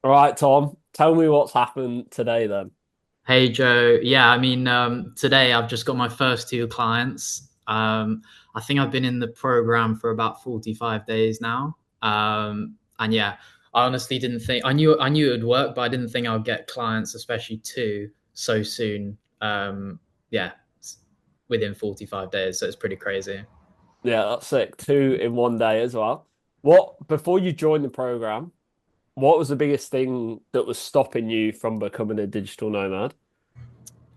All right, Tom, tell me what's happened today then. Hey Joe, yeah, today I've just got my first two clients. I think I've been in the program for about 45 days now. And yeah, I honestly didn't think I knew it would work, but I didn't think I would get clients, especially two, so soon. Yeah, within 45 days, so it's pretty crazy. Yeah, that's sick. Two in one day as well. What, before you joined the program, what was the biggest thing that was stopping you from becoming a digital nomad?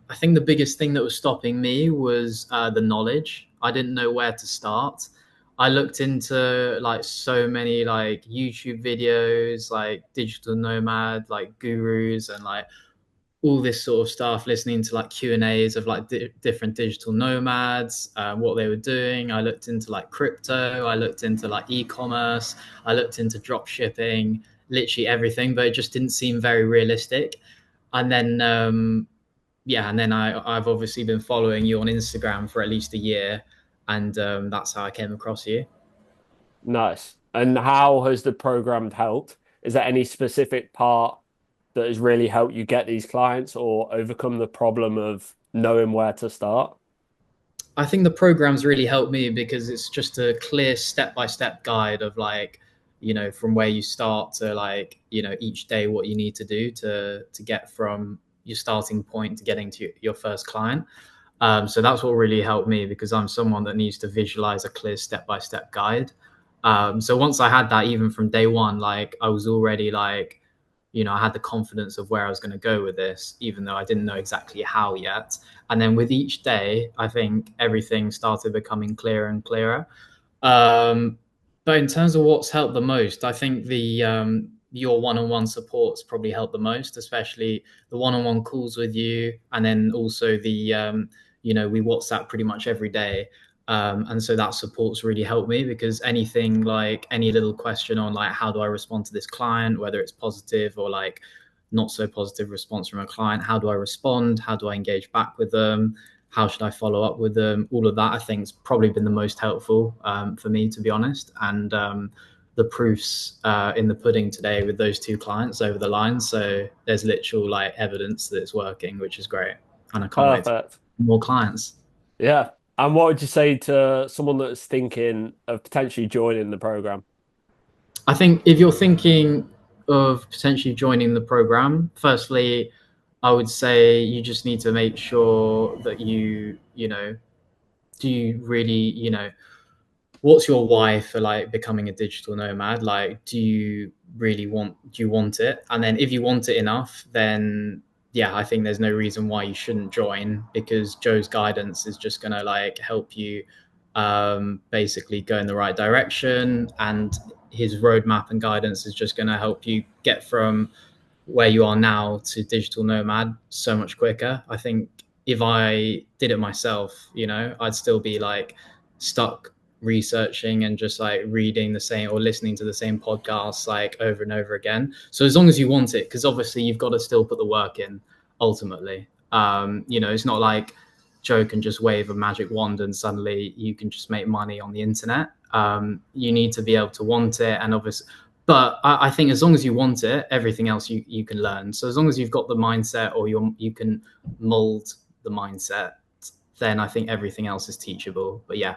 I think the biggest thing that was stopping me was the knowledge. I didn't know where to start. I looked into like so many like YouTube videos, like digital nomad, like gurus, and like all this sort of stuff. Listening to like Q&As of like different digital nomads, what they were doing. I looked into like crypto. I looked into like e-commerce. I looked into drop shipping, literally everything, but it just didn't seem very realistic. And then yeah, and then I've obviously been following you on Instagram for at least a year, and that's how I came across you. Nice. And how has the program helped? Is there any specific part that has really helped you get these clients or overcome the problem of knowing where to start? I think the program's really helped me because it's just a clear step-by-step guide of like, from where you start to like, each day what you need to do to get from your starting point to getting to your first client. So that's what really helped me because I'm someone that needs to visualize a clear step-by-step guide. So once I had that, even from day one, like I was already like, I had the confidence of where I was going to go with this, even though I didn't know exactly how yet. And then with each day, I think everything started becoming clearer and clearer. Um, but in terms of what's helped the most, I think the your one-on-one supports probably helped the most, especially the one-on-one calls with you, and then also the we WhatsApp pretty much every day. And so that support's really helped me because anything like any little question on like how do I respond to this client, whether it's positive or like not so positive response from a client, how do I respond? How do I engage back with them? How should I follow up with them? All of that, I think, has probably been the most helpful for me, to be honest. And the proofs in the pudding today with those two clients over the line. So there's literal like evidence that it's working, which is great. And I can't wait to Perfect. get more clients. Yeah. And what would you say to someone that's thinking of potentially joining the program? I think if you're thinking of potentially joining the program, firstly, I would say you just need to make sure that do you really, what's your why for like becoming a digital nomad? Like, do you want it? And then if you want it enough, then yeah, I think there's no reason why you shouldn't join because Joe's guidance is just going to like help you basically go in the right direction. And his roadmap and guidance is just going to help you get from where you are now to digital nomad so much quicker. I think if I did it myself, I'd still be like stuck researching and just like reading the same or listening to the same podcasts like over and over again. So as long as you want it, because obviously you've got to still put the work in ultimately. It's not like Joe can just wave a magic wand and suddenly you can just make money on the internet. You need to be able to want it, and obviously, but I think as long as you want it, everything else you can learn. So as long as you've got the mindset or you can mold the mindset, then I think everything else is teachable. But yeah,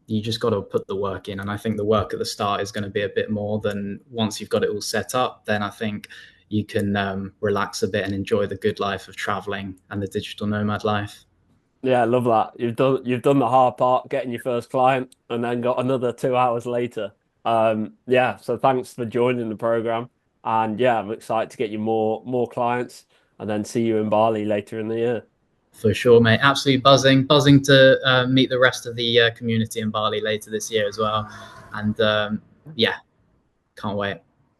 you just got to put the work in. And I think the work at the start is going to be a bit more than once you've got it all set up. Then I think you can relax a bit and enjoy the good life of traveling and the digital nomad life. Yeah, I love that. You've done the hard part, getting your first client, and then got another 2 hours later. Yeah, so thanks for joining the program. And yeah, I'm excited to get you more clients and then see you in Bali later in the year. For sure, mate. Absolutely buzzing to meet the rest of the community in Bali later this year as well. And yeah, can't wait.